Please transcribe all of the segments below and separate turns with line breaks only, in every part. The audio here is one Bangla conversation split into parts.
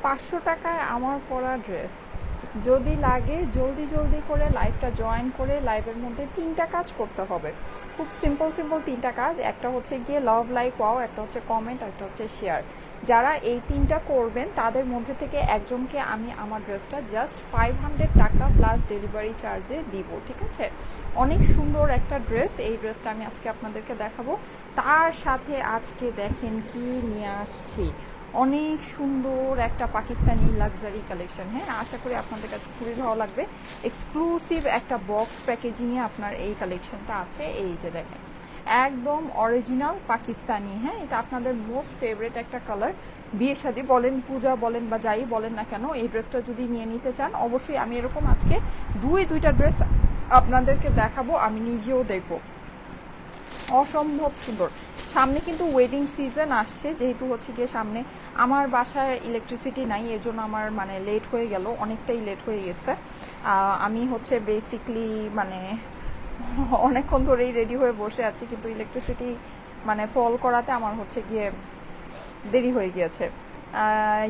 500 টাকায় আমার পরা ড্রেস। যদি লাগে জলদি জলদি করে লাইভটা জয়েন করে লাইভের মধ্যে 3টা কাজ করতে হবে। খুব সিম্পল 3টা কাজ। একটা হচ্ছে গিয়ে লাভ লাইক ওয়াও, একটা হচ্ছে কমেন্ট, একটা হচ্ছে শেয়ার। যারা এই 3টা করবেন তাদের মধ্যে থেকে একজনকে আমি আমার ড্রেসটা জাস্ট 500 টাকা প্লাস ডেলিভারি চার্জে দিব। ঠিক আছে, অনেক সুন্দর একটা ড্রেস। এই ড্রেসটা আমি আজকে আপনাদেরকে দেখাবো। তার সাথে আজকে দেখেন কি নিয়ে আসছি, অনেক সুন্দর একটা পাকিস্তানি লাক্সারি কালেকশন। হ্যাঁ, আশা করি আপনাদের কাছে খুবই ভালো লাগবে। এক্সক্লুসিভ একটা বক্স প্যাকেজিংয়ে আপনার এই কালেকশনটা আছে। এই যে দেখেন, একদম অরিজিনাল পাকিস্তানি। হ্যাঁ, এটা আপনাদের মোস্ট ফেভারিট একটা কালার। বিয়ে শাদী বলেন, পূজা বলেন বা যাই বলেন না কেন, এই ড্রেসটা যদি নিয়ে নিতে চান অবশ্যই আমি এরকম আজকে দুইটা ড্রেস আপনাদেরকে দেখাবো, আমি নিজেও দেখবো। অসম্ভব সুন্দর। সামনে কিন্তু ওয়েডিং সিজন আসছে, যেহেতু হচ্ছে গিয়ে সামনে আমার বাসায় ইলেকট্রিসিটি নাই, এর জন্য আমার মানে লেট হয়ে গেল, অনেকটাই লেট হয়ে গেছে। আমি হচ্ছে বেসিকলি মানে অনেকক্ষণ ধরেই রেডি হয়ে বসে আছি, কিন্তু ইলেকট্রিসিটি মানে ফল করাতে আমার হচ্ছে গিয়ে দেরি হয়ে গিয়েছে।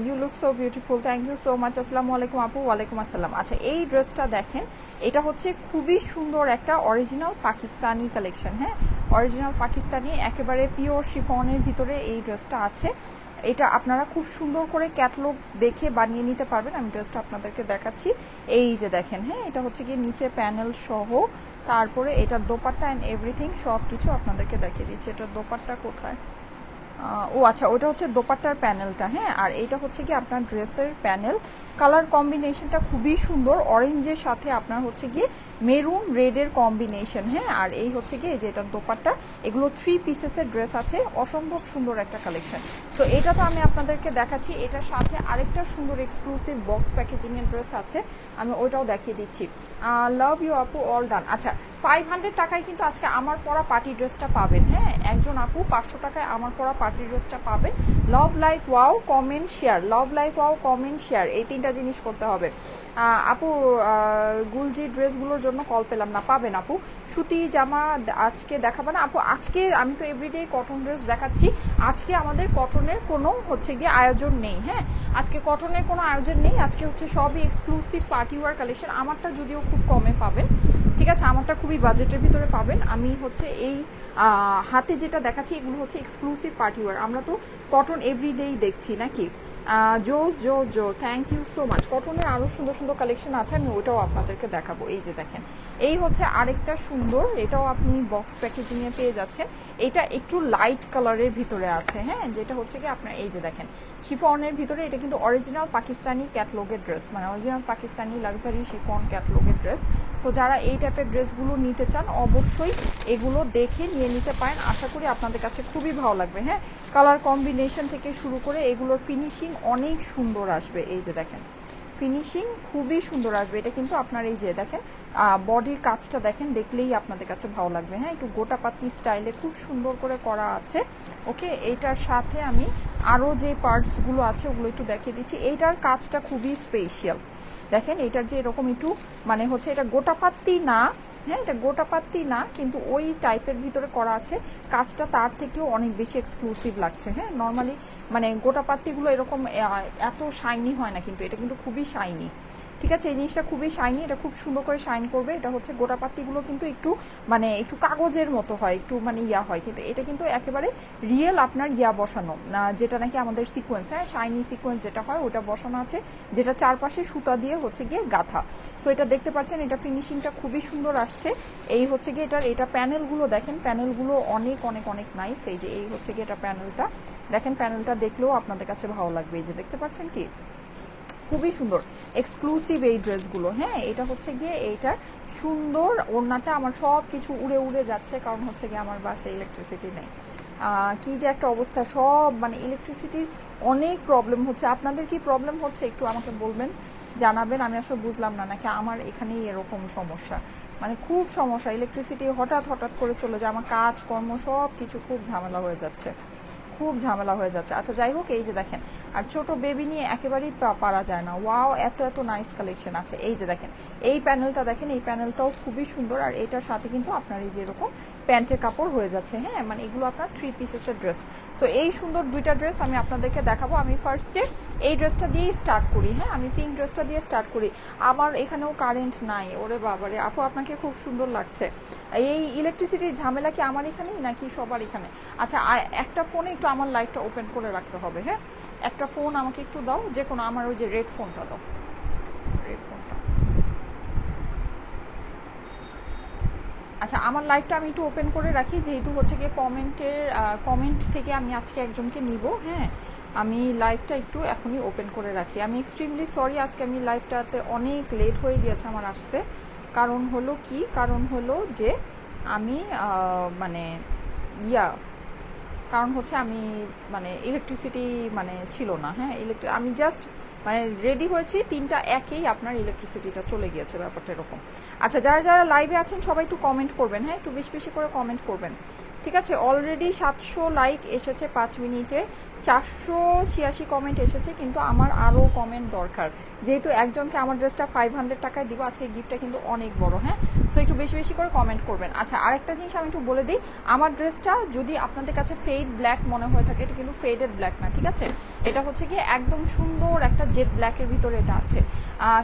You look so beautiful, thank you so much. আসসালামু আলাইকুম আপু। ওয়ালাইকুম আসসালাম। আচ্ছা, এই ড্রেসটা দেখেন, এটা হচ্ছে খুবই সুন্দর একটা অরিজিনাল পাকিস্তানি কালেকশন। হ্যাঁ, অরিজিনাল পাকিস্তানি, একেবারে পিওর শিফনের ভিতরে এই ড্রেসটা আছে। এটা আপনারা খুব সুন্দর করে ক্যাটালগ দেখে বানিয়ে নিতে পারবেন। আমি ড্রেসটা আপনাদেরকে দেখাচ্ছি। এই যে দেখেন, হ্যাঁ, এটা হচ্ছে কি নিচে প্যানেল সহ, তারপরে এটার দোপাট্টা অ্যান্ড এভরিথিং সব কিছু আপনাদেরকে দেখিয়ে দিচ্ছি। এটার দোপাট্টা কোথায়? ও আচ্ছা, ওটা হচ্ছে দোপাট্টার প্যানেলটা। হ্যাঁ, আর এটা হচ্ছে কি আপনার ড্রেসের প্যানেল। কালার কম্বিনেশনটা খুবই সুন্দর, অরেঞ্জের সাথে আপনার হচ্ছে গিয়ে মেরুন রেডের কম্বিনেশন। হ্যাঁ, আর এই হচ্ছে গিয়ে যে এটার দোপাট্টা। এগুলো 3 পিসেসের ড্রেস আছে, অসম্ভব সুন্দর একটা কালেকশন। সো এটা তো আমি আপনাদেরকে দেখাচ্ছি, এটার সাথে আরেকটা সুন্দর এক্সক্লুসিভ বক্স প্যাকেজিংয়ের ড্রেস আছে, আমি ওইটাও দেখিয়ে দিচ্ছি। লাভ ইউ আপু, অল ডান। আচ্ছা, 500 টাকায় কিন্তু আজকে আমার পরা পার্টি ড্রেসটা পাবেন। হ্যাঁ, একজন আপু 500 টাকায় আমার পরা পার্টি ড্রেসটা পাবেন। Love like wow, comment share. Love like wow, comment share, এই 3টা জিনিস করতে হবে। আপু গুলজি ড্রেসগুলোর জন্য কল পেলাম না। পাবেন আপু, সুতি জামা আজকে দেখাবে না আপু? আজকে আমি তো এভরিডে কটন ড্রেস দেখাচ্ছি, আজকে আমাদের কটনের কোনো হচ্ছে গিয়ে আয়োজন নেই। হ্যাঁ, আজকে কটনের কোনো আয়োজন নেই, আজকে হচ্ছে সবই এক্সক্লুসিভ পার্টি ওয়ার কালেকশন। আমারটা যদিও খুব কমে পাবেন, ঠিক আছে, আমারটা খুবই বাজেটের ভিতরে পাবেন। আমি হচ্ছে এই হাতে যেটা দেখাচ্ছি এগুলো হচ্ছে এক্সক্লুসিভ পার্টি ওয়ার। আমরা তো কটন এভরিডেই দেখছি নাকি? জোস জোস জোস, থ্যাংক ইউ সো মাচ। কটনের আরও সুন্দর সুন্দর কালেকশন আছে, আমি ওটাও আপনাদেরকে দেখাবো। এই যে দেখেন, এই হচ্ছে আরেকটা সুন্দর, এটাও আপনি বক্স প্যাকেজিংয়ে পেয়ে যাচ্ছেন। এটা একটু লাইট কালারের ভিতরে আছে। হ্যাঁ, যেটা হচ্ছে কি আপনার এই যে দেখেন শিফনের ভিতরে, এটা কিন্তু অরিজিনাল পাকিস্তানি ক্যাটলগের ড্রেস, মানে অরিজিনাল পাকিস্তানি লাক্সারি শিফন ক্যাটলগের ড্রেস। সো যারা এই টাইপের ড্রেসগুলো নিতে চান অবশ্যই এগুলো দেখে নিয়ে নিতে পারেন, আশা করি আপনাদের কাছে খুবই ভালো লাগবে। হ্যাঁ, কালার কম্বিনেশন থেকে শুরু করে এগুলোর ফিনিশিং অনেক সুন্দর আসবে। এই যে দেখেন, ফিনিশিং খুবই সুন্দর আসবে। এটা কিন্তু আপনার এই যে দেখেন বডির কাজটা দেখেন, দেখলেই আপনাদের কাছে ভালো লাগবে। হ্যাঁ, একটু গোটাপাতি স্টাইলে খুব সুন্দর করে করা আছে। ওকে, এইটার সাথে আমি আরও যে পার্টসগুলো আছে ওগুলো একটু দেখিয়ে দিচ্ছি। এইটার কাজটা খুবই স্পেশাল। দেখেন, এটার যে এরকম একটু মানে হচ্ছে এটা গোটাপাত্তি না, হ্যাঁ, এটা গোটাপাত্তি না, কিন্তু ওই টাইপের ভিতরে করা আছে। কাজটা তার থেকেও অনেক বেশি এক্সক্লুসিভ লাগছে। হ্যাঁ, নর্মালি মানে গোটাপাত্তিগুলো এরকম এত শাইনি হয় না, কিন্তু এটা কিন্তু খুবই শাইনি। ঠিক আছে, এই জিনিসটা খুবই শাইনি, এটা খুব সুন্দর করে শাইন করবে। এটা হচ্ছে গোটাপাত্তিগুলো কিন্তু একটু মানে একটু কাগজের মতো হয়, একটু মানে ইয়া হয়, কিন্তু এটা কিন্তু একেবারে রিয়েল আপনার ইয়া বসানো, যেটা নাকি আমাদের সিকোয়েন্স, হ্যাঁ, শাইনি সিকোয়েন্স যেটা হয় ওটা বসানো আছে, যেটা চারপাশে সুতা দিয়ে হচ্ছে গিয়ে গাঁথা। সো এটা দেখতে পাচ্ছেন, এটা ফিনিশিংটা খুবই সুন্দর আসছে। এই হচ্ছে গিয়ে এটা প্যানেলগুলো দেখেন, প্যানেলগুলো অনেক অনেক অনেক নাইস। এই যে এই হচ্ছে গিয়ে এটা প্যানেলটা দেখেন, প্যানেলটা দেখলেও আপনাদের কাছে ভালো লাগবে। এই যে দেখতে পাচ্ছেন কি খুবই সুন্দর এক্সক্লুসিভ এই ড্রেসগুলো। হ্যাঁ, এটা হচ্ছে গিয়ে এইটার সুন্দর ওড়নাটা, আমার সব কিছু উড়ে উড়ে যাচ্ছে, কারণ হচ্ছে গিয়ে আমার বাসায় ইলেকট্রিসিটি নেই। কি যে একটা অবস্থা, সব মানে ইলেকট্রিসিটির অনেক প্রবলেম হচ্ছে। আপনাদের কি প্রবলেম হচ্ছে একটু আমাকে বলবেন, জানাবেন। আমি আসলে বুঝলাম না, নাকি আমার এখানেই এরকম সমস্যা, মানে খুব সমস্যা, ইলেকট্রিসিটি হঠাৎ হঠাৎ করে চলে যায়, আমার কাজকর্ম সব কিছু খুব ঝামেলা হয়ে যাচ্ছে, খুব ঝামেলা হয়ে যাচ্ছে। আচ্ছা যাই হোক, এই যে দেখেন, আর ছোট বেবি নিয়ে একেবারেই পারা যায় না। ওয়াও, এত এত নাইস কালেকশন আছে। এই যে দেখেন এই প্যানেলটা দেখেন, এই প্যানেলটাও খুবই সুন্দর, আর এটার সাথে কিন্তু আপনার এই যে এরকম প্যান্টের কাপড় হয়ে যাচ্ছে। হ্যাঁ, মানে এগুলো আপনার 3 পিসেসের ড্রেস। সো এই সুন্দর দুইটা ড্রেস আমি আপনাদেরকে দেখাবো। আমি ফার্স্টে এই ড্রেসটা দিয়েই স্টার্ট করি। হ্যাঁ, আমি পিঙ্ক ড্রেসটা দিয়ে স্টার্ট করি। আমার এখানেও কারেন্ট নাই, ওরে বাবারে আপু আপনাকে খুব সুন্দর লাগছে। এই ইলেকট্রিসিটির ঝামেলা কি আমার এখানেই নাকি সবার এখানে? আচ্ছা, একটা ফোনে একটু আমার লাইটটা ওপেন করে রাখতে হবে। হ্যাঁ, একটা ফোন আমাকে একটু দাও, যে কোনো আমার ওই যে রেড ফোনটা দাও, রেড ফোনটা। আচ্ছা, আমার লাইভটা আমি একটু ওপেন করে রাখি, যেহেতু হচ্ছে গিয়ে কমেন্ট থেকে আমি আজকে একজনকে নিব। হ্যাঁ, আমি লাইভটা একটু এখনই ওপেন করে রাখি। আমি এক্সট্রিমলি সরি, আজকে আমি লাইভটাতে অনেক লেট হয়ে গিয়েছে আমার আসতে। কারণ হলো কি, কারণ হলো যে আমি মানে কারণ হচ্ছে আমি মানে ইলেকট্রিসিটি মানে ছিল না। হ্যাঁ, আমি জাস্ট মানে রেডি হয়েছি 3টা একেই আপনার ইলেকট্রিসিটিটা চলে গিয়েছে, ব্যাপারটা এরকম। আচ্ছা, যারা যারা লাইভে আছেন সবাই একটু কমেন্ট করবেন। হ্যাঁ, একটু বেশি বেশি করে কমেন্ট করবেন, ঠিক আছে? অলরেডি 700 লাইক এসেছে 5 মিনিটে, 486 কমেন্ট এসেছে, কিন্তু আমার আরও কমেন্ট দরকার, যেহেতু একজনকে আমার ড্রেসটা 500 টাকায় দিব। আজকে গিফটটা কিন্তু অনেক বড়। হ্যাঁ, সো একটু বেশি বেশি করে কমেন্ট করবেন। আচ্ছা, আরেকটা জিনিস আমি একটু বলে দিই, আমার ড্রেসটা যদি আপনাদের কাছে ফেড ব্ল্যাক মনে হয়ে থাকে, এটা কিন্তু ফেডেড ব্ল্যাক না, ঠিক আছে? এটা হচ্ছে কি একদম সুন্দর একটা জেড ব্ল্যাকের ভিতরে এটা আছে।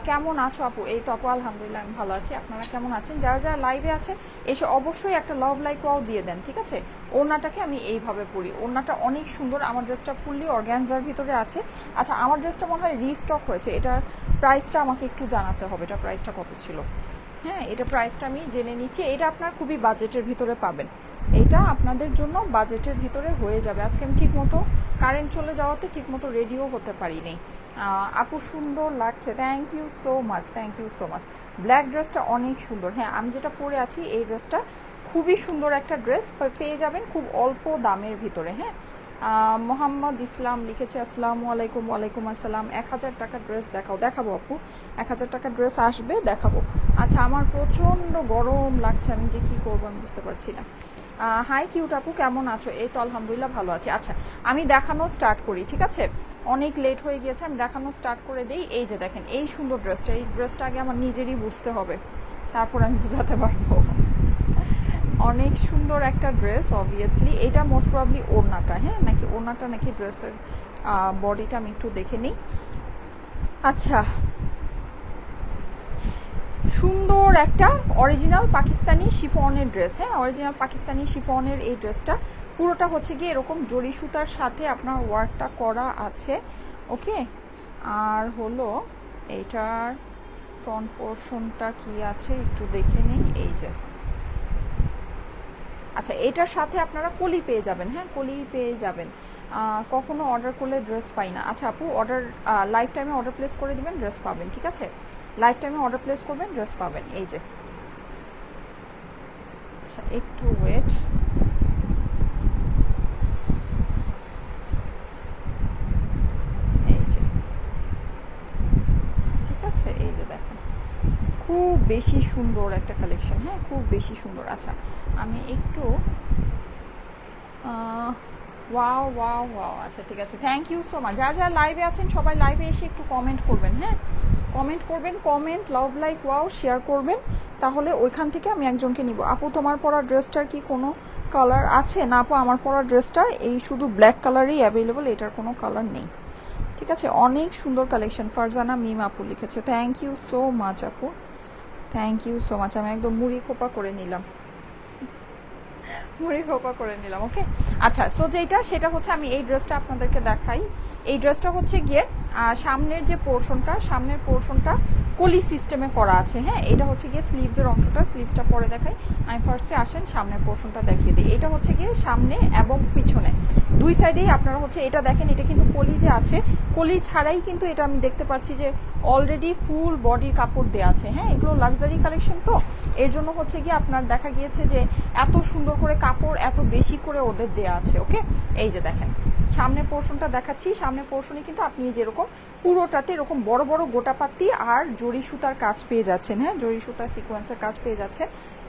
কেমন আছো আপু? এই তো আপু আলহামদুলিল্লাহ আমি ভালো আছি। আপনারা কেমন আছেন? যারা যারা লাইভে আছেন এসে অবশ্যই একটা লাভ লাইক ওয়াও দিয়ে দেন, ঠিক আছে? ওড়নাটাকে আমি এইভাবে পরি, ওড়নাটা অনেক সুন্দর। আমার ড্রেসটা ফুললি অর্গ্যানজার ভিতরে আছে। আচ্ছা, আমার ড্রেসটা মনে হয় রিস্টক হয়েছে। এটার প্রাইসটা আমাকে একটু জানাতে হবে, এটা প্রাইসটা কত ছিল। হ্যাঁ, এটা প্রাইসটা আমি জেনে নিচ্ছি। এটা আপনার খুবই বাজেটের ভিতরে পাবেন, এটা আপনাদের জন্য বাজেটের ভিতরে হয়ে যাবে। আজকে আমি ঠিক মতো কারেন্ট চলে যাওয়াতে ঠিক মতো রেডিও হতে পারিনি। আপু সুন্দর লাগছে, thank you so much, thank you so much. Black ড্রেসটা অনেক সুন্দর। হ্যাঁ, আমি যেটা পরে আছি এই ড্রেসটা খুবই সুন্দর একটা ড্রেস, পেয়ে যাবেন খুব অল্প দামের ভিতরে। হ্যাঁ, মোহাম্মদ ইসলাম লিখেছে আসসালামু আলাইকুম। ওয়ালাইকুম আসসালাম। 1000 টাকার ড্রেস দেখাবো আপু, 1000 টাকার ড্রেস আসবে, দেখাবো। আচ্ছা, আমার প্রচণ্ড গরম লাগছে, আমি যে কী করবো আমি বুঝতে পারছি না। হাই কিউট আপু, কেমন আছো? এই তো আলহামদুলিল্লাহ ভালো আছি। আচ্ছা, আমি দেখানো স্টার্ট করি, ঠিক আছে? অনেক লেট হয়ে গিয়েছে, আমি দেখানো স্টার্ট করে দিই। এই যে দেখেন এই সুন্দর ড্রেসটা, এই ড্রেসটা আগে আমার নিজেরই বুঝতে হবে, তারপর আমি বুঝাতে পারবো। অনেক সুন্দর একটা ড্রেস, অবভিয়াসলি। এটা মোস্ট প্রবাবলি ওড়নাটা, হ্যাঁ, নাকি ওড়নাটা নাকি ড্রেসের বডিটা আমি একটু দেখে নিই। আচ্ছা, সুন্দর একটা অরিজিনাল পাকিস্তানি শিফনের ড্রেস। হ্যাঁ, অরিজিনাল পাকিস্তানি শিফনের এই ড্রেসটা পুরোটা হচ্ছে গিয়ে এরকম জরি সুতার সাথে আপনার ওয়ার্কটা করা আছে। ওকে, আর হলো এইটার ফ্রন্ট পোর্শনটা কি আছে একটু দেখে নিই। এই যে, আচ্ছা, এটার সাথে আপনারা কলি পেয়ে যাবেন। হ্যাঁ, কলি পেয়ে যাবেন। কখনো অর্ডার করলে ড্রেস পাই না। আচ্ছা আপু, লাইফ টাইমে অর্ডার প্লেস করে দিবেন, ড্রেস পাবেন, ঠিক আছে? লাইফ টাইমে অর্ডার প্লেস করবেন, ড্রেস পাবেন। এই যে, আচ্ছা একটু ওয়েট। এই যে, ঠিক আছে, এই যে দেখেন খুব বেশি সুন্দর একটা কালেকশন। হ্যাঁ, খুব বেশি সুন্দর। আচ্ছা, আমি একটু ওয়াও ওয়াও ওয়াও। আচ্ছা, ঠিক আছে, থ্যাংক ইউ সো মাচ। যারা যারা লাইভে আছেন সবাই লাইভে এসে একটু কমেন্ট করবেন। হ্যাঁ, কমেন্ট করবেন, comment love like wow share করবেন, তাহলে ওইখান থেকে আমি একজনকে নিব। আপু, তোমার পরা ড্রেসটার কি কোনো কালার আছে? না আপু, আমার পরা ড্রেসটা এই শুধু ব্ল্যাক কালারই অ্যাভেলেবল, এটার কোনো কালার নেই, ঠিক আছে? অনেক সুন্দর কালেকশন। ফারজানা মিম আপু লিখেছে, থ্যাংক ইউ সো মাচ আপু, থ্যাংক ইউ সো মাচ। আমি একদম মুড়ি খোপা করে নিলাম, মুড়ি খোপা করে নিলাম। ওকে, আচ্ছা, সো যেটা সেটা হচ্ছে আমি এই ড্রেসটা আপনাদেরকে দেখাই। এই ড্রেসটা হচ্ছে গিয়ে সামনের যে পোর্শনটা, সামনের পোর্শনটা কলি সিস্টেমে করা আছে। হ্যাঁ, এটা হচ্ছে গিয়ে স্লিভসের অংশটা, স্লিভসটা পরে দেখাই। আমি ফার্স্টে আসেন সামনের পোর্শনটা দেখিয়ে দিই। এটা হচ্ছে গিয়ে সামনে এবং পিছনে দুই সাইডেই আপনারা হচ্ছে এটা দেখেন, এটা কিন্তু কলি যে আছে, কলি ছাড়াই কিন্তু এটা আমি দেখতে পাচ্ছি যে অলরেডি ফুল বডির কাপড় দেওয়া আছে। হ্যাঁ, এগুলো লাক্সারি কালেকশন, তো এর জন্য হচ্ছে গিয়ে আপনার দেখা গিয়েছে যে এত সুন্দর করে কাপড় এত বেশি করে ওদের দেওয়া আছে। ওকে, এই যে দেখেন সামনের পোর্শনটা দেখাচ্ছি। সামনের পোর্শনে কিন্তু আপনি যেরকম পুরোটাতে এরকম বড় বড় গোটাপাতি আর জরি সুতার কাজ পেয়ে যাচ্ছেন। হ্যাঁ, জরি সুতার সিকোয়েন্সের কাজ পেয়ে যাচ্ছেন,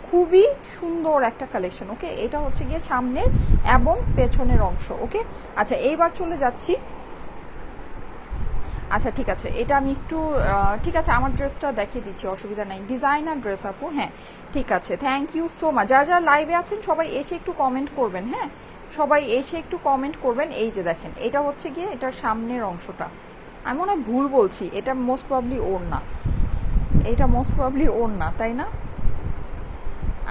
খুবই সুন্দর একটা কালেকশন। ওকে, এটা হচ্ছে গিয়ে সামনের এবং পেছনের অংশ। ওকে, আচ্ছা এইবার চলে যাচ্ছি আচ্ছা ঠিক আছে, এটা আমি একটু ঠিক আছে আমার ড্রেসটা দেখিয়ে দিচ্ছি, অসুবিধা নাই। ডিজাইনার ড্রেস আপু, হ্যাঁ ঠিক আছে, থ্যাংক ইউ সো মাচ। যারা যারা লাইভে আছেন সবাই এসে একটু কমেন্ট করবেন, হ্যাঁ সবাই এসে একটু কমেন্ট করবেন। এই যে দেখেন, এটা হচ্ছে গিয়ে এটার সামনের অংশটা, আমি মনে হয় ভুল বলছি, এটা মোস্ট প্রবলি ওড়না, এটা মোস্ট প্রবলি ওড়না, তাই না?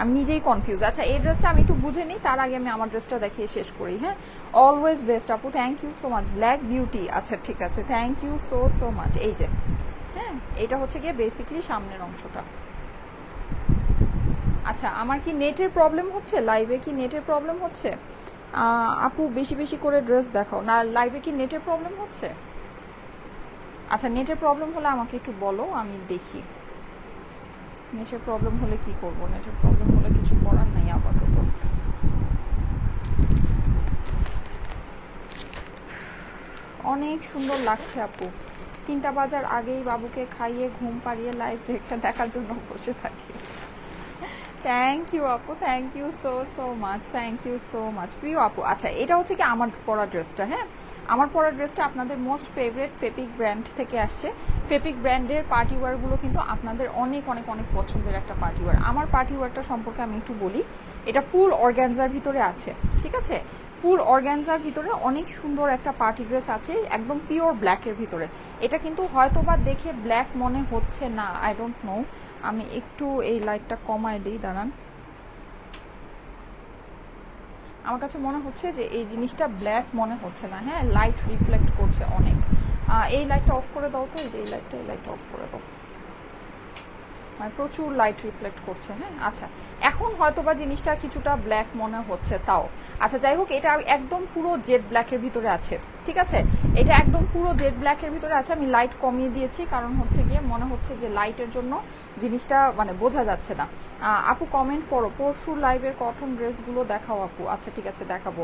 আমি নিজেই কনফিউজ। আচ্ছা এই ড্রেসটা আমি একটু বুঝে নিই, তার আগে আমি আমার ড্রেসটা দেখিয়ে শেষ করি। হ্যাঁ, অলওয়েজ বেস্ট আপু, thank you so much. Black beauty, আচ্ছা ঠিক আছে, thank you so so much. এই যে হ্যাঁ, এটা হচ্ছে গিয়ে বেসিকলি সামনের অংশটা। আচ্ছা আমার কি নেটের প্রবলেম হচ্ছে? লাইভে কি নেটের প্রবলেম হচ্ছে? আপু বেশি বেশি করে ড্রেস দেখাও না, লাইভে কি নেটের প্রবলেম হচ্ছে? আচ্ছা নেটের প্রবলেম হলে আমাকে একটু বলো, আমি দেখি। নেটের প্রবলেম হলে কি করব? নেটের প্রবলেম হলে কিছু করার নাই আপাতত। অনেক সুন্দর লাগছে আপু, 3টা বাজার আগেই বাবুকে খাইয়ে ঘুম পাড়িয়ে লাইভ দেখার জন্য বসে থাকি। থ্যাংক ইউ আপু, thank you so so much, thank you so much প্রিয় আপু। আচ্ছা এটা হচ্ছে কি আমার পরা ড্রেসটা, হ্যাঁ আমার পরা ড্রেসটা আপনাদের মোস্ট ফেভারিট ফেপিক ব্র্যান্ড থেকে আসছে। ফেপিক ব্র্যান্ডের পার্টি ওয়্যারগুলো কিন্তু আপনাদের অনেক অনেক অনেক পছন্দের একটা পার্টি ওয়্যার। আমার পার্টি ওয়্যারটা সম্পর্কে আমি একটু বলি, এটা ফুল অর্গ্যানজার ভিতরে আছে, ঠিক আছে, ফুল অর্গ্যানজার ভিতরে অনেক সুন্দর একটা পার্টি ড্রেস আছে, একদম পিওর ব্ল্যাকের ভিতরে। এটা কিন্তু হয়তো বা দেখে ব্ল্যাক মনে হচ্ছে না, আই ডোন্ট নো, আমি একটু এই লাইটটা কমায় দিই, দাঁড়ান। আমার কাছে মনে হচ্ছে যে এই জিনিসটা ব্ল্যাক মনে হচ্ছে না, হ্যাঁ লাইট রিফ্লেক্ট করছে অনেক। এই লাইটটা অফ করে দাও তো, এই যে এই লাইটটা অফ করে দাও, মানে প্রচুর লাইট রিফ্লেক্ট করছে। হ্যাঁ আচ্ছা এখন হয়তো বা জিনিসটা কিছুটা ব্ল্যাক মনে হচ্ছে, তাও আচ্ছা যাই হোক, এটা একদম পুরো জেড ব্ল্যাকের ভিতরে আছে, ঠিক আছে, এটা একদম পুরো জেড ব্ল্যাকের ভিতরে আছে। আমি লাইট কমিয়ে দিয়েছি কারণ হচ্ছে গিয়ে মনে হচ্ছে যে লাইটের জন্য জিনিসটা মানে বোঝা যাচ্ছে না। আপু কমেন্ট করো, পরশু লাইভের কটন ড্রেসগুলো দেখাও আপু। আচ্ছা ঠিক আছে দেখাবো,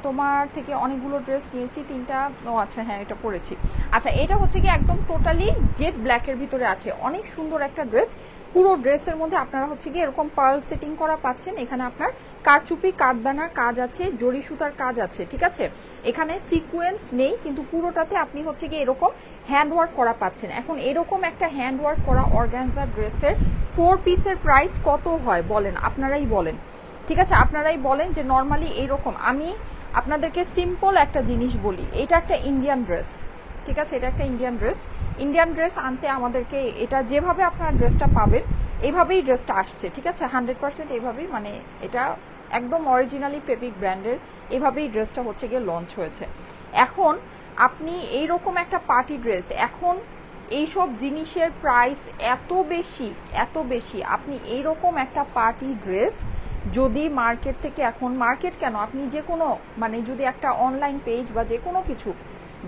তোমার থেকে অনেকগুলো ড্রেস নিয়েছি, 3টা, ও আচ্ছা হ্যাঁ এটা পরেছি। আচ্ছা এটা হচ্ছে কি একদম টোটালি জেড ব্ল্যাকের ভিতরে আছে, অনেক সুন্দর একটা ড্রেস। পুরো ড্রেসের মধ্যে আপনারা হচ্ছে কি এরকম পার্ল সেটিং করা পাচ্ছেন, এখানে আপনার কারচুপি কাঠদানার কাজ আছে, জরি সুতার কাজ আছে, ঠিক আছে, এখানে সিকোয়েন্স নেই কিন্তু পুরোটাতে আপনি হচ্ছে কি এরকম হ্যান্ডওয়ার্ক করা পাচ্ছেন। এখন এরকম একটা হ্যান্ডওয়ার্ক করা অর্গানজা ড্রেসের 4 পিসের প্রাইস কত হয় বলেন, আপনারাই বলেন, ঠিক আছে আপনারাই বলেন যে নর্মালি এইরকম। আমি আপনাদেরকে সিম্পল একটা জিনিস বলি, এটা একটা ইন্ডিয়ান ড্রেস, ঠিক আছে, এটা একটা ইন্ডিয়ান ড্রেস। ইন্ডিয়ান ড্রেস আনতে আমাদেরকে এটা যেভাবে আপনারা ড্রেসটা পাবেন এইভাবেই ড্রেসটা আসছে, ঠিক আছে, 100% এইভাবেই, মানে এটা একদম অরিজিনালি ফেব্রিক ব্র্যান্ডের, এভাবেই ড্রেসটা হচ্ছে গিয়ে লঞ্চ হয়েছে। এখন আপনি এইরকম একটা পার্টি ড্রেস, এখন এইসব জিনিসের প্রাইস এত বেশি, আপনি এইরকম একটা পার্টি ড্রেস যদি মার্কেট থেকে, এখন মার্কেট কেন, আপনি যে কোনো মানে যদি একটা অনলাইন পেজ বা যে কোনো কিছু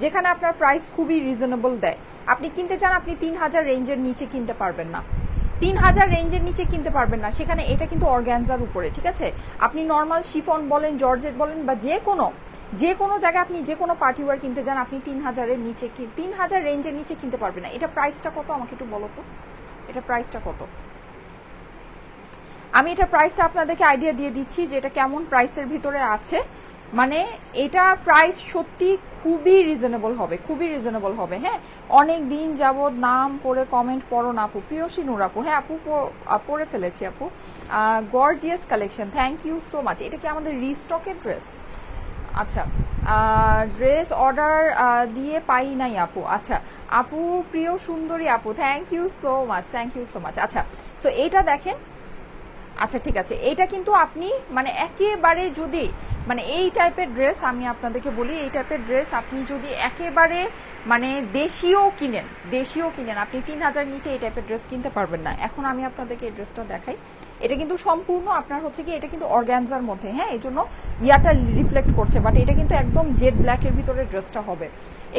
যেখানে আপনার প্রাইস খুবই রিজনেবল দেয়, আপনি কিনতে চান, আপনি 3000 রেঞ্জের নিচে কিনতে পারবেন না, 3000 রেঞ্জের নিচে কিনতে পারবেন না, সেখানে এটা কিন্তু অর্গ্যানজার উপরে, ঠিক আছে, আপনি নর্মাল শিফন বলেন, জর্জেট বলেন বা যে কোনো জায়গায় আপনি যে কোনো পার্টি ওয়্যার কিনতে যান, আপনি 3000-এর নিচে 3000 রেঞ্জের নিচে কিনতে পারবেন না। এটা প্রাইসটা কত আমাকে একটু বলো তো, এটা প্রাইসটা কত? আমি এটা প্রাইসটা আপনাদেরকে আইডিয়া দিয়ে দিচ্ছি যে এটা কেমন প্রাইসের ভিতরে আছে, মানে এটা প্রাইস সত্যি খুবই রিজনেবল হবে, খুবই রিজনেবল হবে। হ্যাঁ অনেক দিন যাবৎ নাম করে কমেন্ট পড়ো না আপু, প্রিয়সী নূর আপু, হ্যাঁ আপু পরে ফেলেছি আপু। Gorgeous collection, thank you so much. এটা কি আমাদের রিস্টকের ড্রেস? আচ্ছা ড্রেস অর্ডার দিয়ে পাই নাই আপু। আচ্ছা আপু প্রিয় সুন্দরী আপু, thank you so much, thank you so much. আচ্ছা সো এইটা দেখেন, আচ্ছা ঠিক আছে, এইটা কিন্তু আপনি মানে একেবারে যদি মানে এই টাইপের ড্রেস, আমি আপনাদেরকে বলি এই টাইপের ড্রেস আপনি যদি একেবারে মানে দেশীয় কিনেন আপনি 3000 নিচে এই টাইপের ড্রেস কিনতে পারবেন না। এখন আমি আপনাদেরকে এই ড্রেসটা দেখাই, এটা কিন্তু সম্পূর্ণ আপনার হচ্ছে কি এটা কিন্তু অর্গ্যানজার মধ্যে, হ্যাঁ এই জন্য ইয়াটা রিফ্লেক্ট করছে, বাট এটা কিন্তু একদম জেড ব্ল্যাকের ভিতরে ড্রেসটা হবে।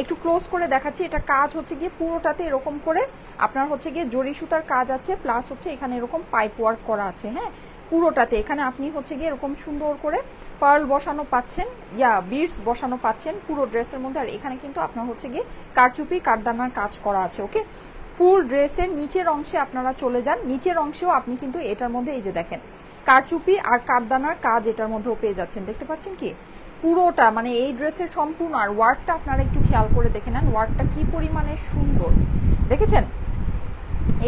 একটু ক্লোজ করে দেখাচ্ছি, এটা কাজ হচ্ছে গিয়ে পুরোটাতে এরকম করে আপনার হচ্ছে গিয়ে জরি সুতার কাজ আছে, প্লাস হচ্ছে এখানে এরকম পাইপ ওয়ার্ক করা আছে, হ্যাঁ পুরোটাতে এখানে আপনি হচ্ছে গিয়ে এরকম সুন্দর করে পার্ল বসানো পাচ্ছেন, বিডস বসানো পাচ্ছেন পুরো ড্রেসের মধ্যে। আর এখানে কিন্তু আপনার হচ্ছে গিয়ে কারচুপি কাঠদানার কাজ করা আছে। ওকে ফুল ড্রেসের নিচের অংশে আপনারা চলে যান, নিচের অংশেও আপনি কিন্তু এটার মধ্যে এই যে দেখেন কারচুপি আর কাঠদানার কাজ এটার মধ্যেও পেয়ে যাচ্ছেন, দেখতে পাচ্ছেন কি পুরোটা মানে এই ড্রেসের সম্পূর্ণ, আর ওয়ার্কটা আপনারা একটু খেয়াল করে দেখে নেন ওয়ার্কটা কি পরিমাণে সুন্দর দেখেছেন।